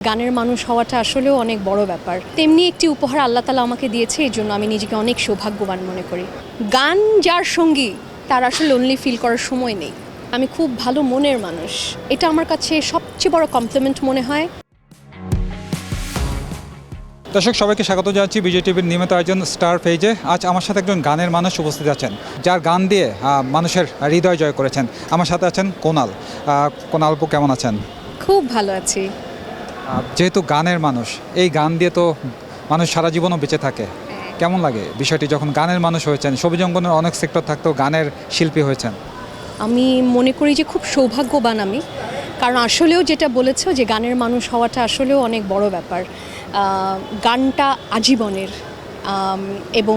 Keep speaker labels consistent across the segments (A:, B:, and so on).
A: গানের মানুষ হওয়াটা আসলেও অনেক বড় ব্যাপার। তেমনি একটি উপহার আল্লাহ তাআলা আমাকে দিয়েছে, এই জন্য আমি নিজেকে অনেক সৌভাগ্যবান মনে করি। গান যার সঙ্গী তার আসলে লোনলি ফিল করার সময় নেই। আমি খুব ভালো মনের মানুষ, এটা আমার কাছে সবচেয়ে বড় কমপ্লিমেন্ট মনে হয়।
B: দর্শক সবাইকে স্বাগত জানাচ্ছি বিজয় টিভির নিয়মিত আয়োজন স্টার পেজে। আজ আমার সাথে একজন গানের মানুষ উপস্থিত আছেন, যার গান দিয়ে মানুষের হৃদয় জয় করেছেন। আমার সাথে আছেন কোনাল। কোনাল আপু, কেমন আছেন?
A: খুব ভালো আছি।
B: যেহেতু গানের মানুষ, এই গান দিয়ে তো মানুষ সারা জীবনও বেঁচে থাকে। কেমন লাগে বিষয়টি যখন গানের মানুষ হয়েছেন? সবুজ অঙ্গনের অনেক সেক্টর থাকতেও গানের শিল্পী হয়েছেন।
A: আমি মনে করি যে খুব সৌভাগ্যবান আমি, কারণ আসলেও যেটা বলেছো যে গানের মানুষ হওয়াটা আসলেও অনেক বড় ব্যাপার। গানটা আজীবনের, এবং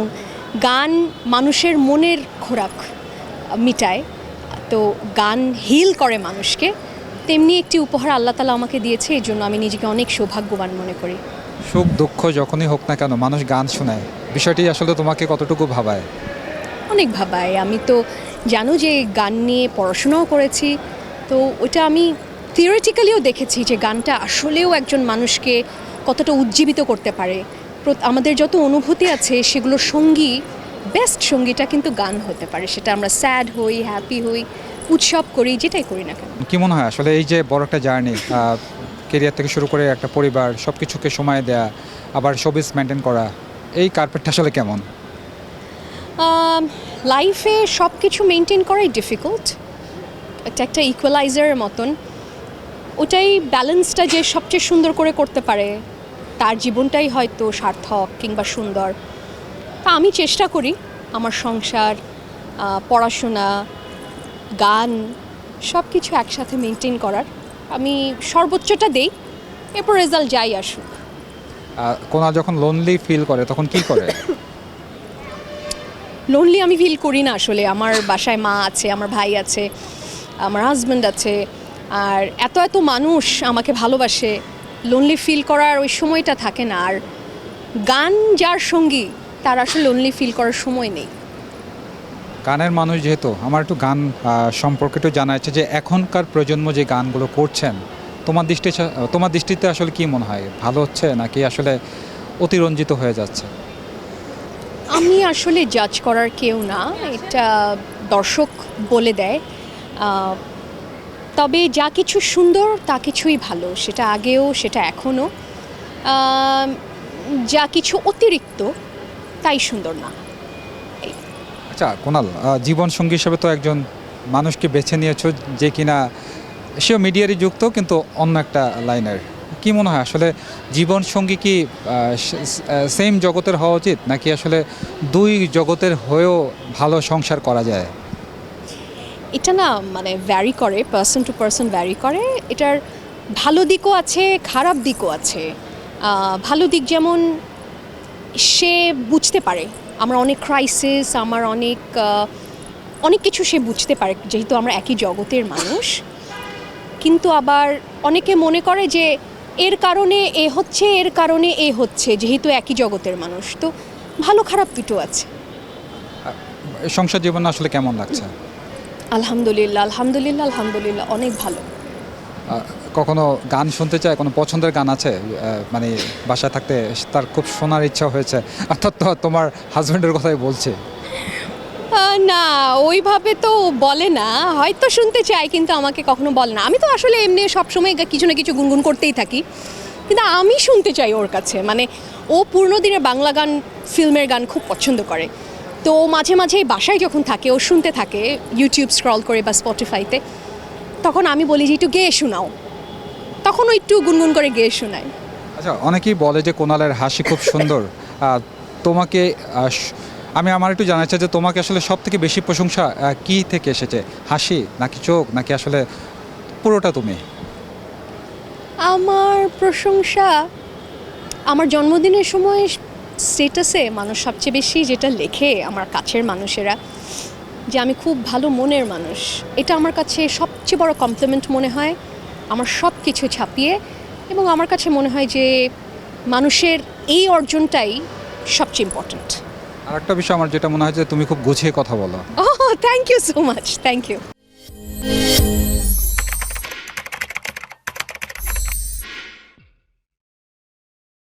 A: গান মানুষের মনের খোরাক মিটায়, তো গান হিল করে মানুষকে। তেমনি একটি উপহার আল্লাহ তাআলা আমাকে দিয়েছে, এই জন্য আমি নিজেকে অনেক সৌভাগ্যবান মনে করি।
B: সুখ দুঃখ যখনই হোক না কেন মানুষ গান শোনায়, বিষয়টি আসলে তোমাকে কতটুকু ভাবায়?
A: অনেক ভাবায়। আমি তো জানো যে গান নিয়ে পড়াশোনাও করেছি, তো ওটা আমি থিওরিটিক্যালিও দেখেছি যে গানটা আসলেও একজন মানুষকে কতটা উজ্জীবিত করতে পারে। আমাদের যত অনুভূতি আছে সেগুলোর সঙ্গী, বেস্ট সঙ্গীটা কিন্তু গান হতে পারে। সেটা আমরা স্যাড হই, হ্যাপি হই, উৎসব করি, যেটাই করি না কেন।
B: কি মনে হয় আসলে এই যে বড় একটা জার্নি, কেরিয়ার থেকে শুরু করে একটা পরিবার, সব কিছুকে সময় দেয়া, আবার শোবিজ মেনটেন করা, এই কার্পেটটা আসলে কেমন?
A: লাইফে সব কিছু মেনটেন করাই ডিফিকাল্ট। এটা একটা ইকুয়ালাইজারের মতন। ওটাই ব্যালেন্সটা যে সবচেয়ে সুন্দর করে করতে পারে, তার জীবনটাই হয়তো সার্থক কিংবা সুন্দর। তা আমি চেষ্টা করি আমার সংসার, পড়াশোনা, গান সব কিছু একসাথে মেনটেন করার। আমি সর্বোচ্চটা দেই, এরপর রেজাল্ট যাই আসুক।
B: কোনা যখন লোনলি ফিল করে তখন কি করে?
A: লোনলি আমি ফিল করি না আসলে। আমার বাসায় মা আছে, আমার ভাই আছে, আমার হাজব্যান্ড আছে, আর এত এত মানুষ আমাকে ভালোবাসে। লোনলি ফিল করার ওই সময়টা থাকে না। আর গান যার সঙ্গী তার আসলে লোনলি ফিল করার সময় নেই।
B: গানের মানুষ যেহেতু, আমার একটু গান সম্পর্কে একটু জানা আছে যে এখনকার প্রজন্ম যে গানগুলো করছেন, তোমার দৃষ্টিতে আসলে কি মনে হয়, ভালো হচ্ছে নাকি আসলে অতিরঞ্জিত হয়ে যাচ্ছে?
A: আমি আসলে জাজ করার কেউ না, এটা দর্শক বলে দেয়। তবে যা কিছু সুন্দর তা কিছুই ভালো, সেটা আগেও সেটা এখনও। যা কিছু অতিরিক্ত তাই সুন্দর না।
B: আচ্ছা কোনাল, জীবন সঙ্গী হিসেবে তো একজন মানুষকে বেছে নিয়েছো যে কিনা সেও মিডিয়ারই যুক্ত, কিন্তু অন্য একটা লাইনের। কি মনে হয় আসলে জীবন সঙ্গী কি সেম জগতের হওয়া উচিত, নাকি আসলে দুই জগতের হয়েও ভালো সংসার করা যায়?
A: এটা না মানে ভ্যারি করে, পার্সন টু পার্সন ভ্যারি করে। এটার ভালো দিকও আছে, খারাপ দিকও আছে। ভালো দিক যেমন সে বুঝতে পারে আমার অনেক ক্রাইসিস, আমার অনেক কিছু সে বুঝতে পারে, যেহেতু আমরা একই জগতের মানুষ। কিন্তু আবার অনেকে মনে করে যে এর কারণে এ হচ্ছে, এর কারণে এ হচ্ছে, যেহেতু একই জগতের মানুষ। তো ভালো খারাপ দুটো আছে।
B: সংসার জীবন আসলে কেমন লাগছে?
A: আলহামদুলিল্লাহ, আলহামদুলিল্লাহ, আলহামদুলিল্লাহ, অনেক ভালো।
B: কখনো গান শুনতে চায়? কোনো পছন্দের গান আছে মানে বাসায় থাকতে তার খুব শোনার ইচ্ছা হয়েছে? অর্থাৎ তোমার হাজব্যান্ডের কথাই বলছে।
A: না, ওইভাবে তো বলে না, হয়তো শুনতে চাই কিন্তু আমাকে কখনো বলে না। আমি তো আসলে এমনি সবসময় কিছু না কিছু গুনগুন করতেই থাকি, কিন্তু আমি শুনতে চাই ওর কাছে। মানে ও পুরনো দিনের বাংলা গান, ফিল্মের গান খুব পছন্দ করে। তো মাঝে মাঝে বাসায় যখন থাকে, ও শুনতে থাকে ইউটিউব স্ক্রল করে বা স্পটিফাইতে, তখন আমি বলি যে একটু গেয়ে শোনাও, তখন ও একটু গুনগুন করে গেয়ে শোনায়।
B: আচ্ছা, অনেকেই বলে যে কোনালের হাসি খুব সুন্দর। তোমাকে আমি আমার একটু জানার চাই যে তোমাকে আসলে সব থেকে বেশি প্রশংসা কি থেকে এসেছে? হাসি নাকি চোখ, নাকি আসলে পুরোটা তুমি?
A: আমার প্রশংসা আমার জন্মদিনের সময় স্টেটাসে মানুষ সবচেয়ে বেশি যেটা লেখে, আমার কাছের মানুষেরা, যে আমি খুব ভালো মনের মানুষ। এটা আমার কাছে সবচেয়ে বড় কমপ্লিমেন্ট মনে হয়, আমার সব কিছু ছাপিয়ে। এবং আমার কাছে মনে হয় যে মানুষের এই অর্জনটাই সবচেয়ে ইম্পর্ট্যান্ট।
B: আর একটা বিষয় আমার যেটা মনে হয় যে তুমি খুব গুছিয়ে কথা বলো।
A: Oh, thank you so much, thank you.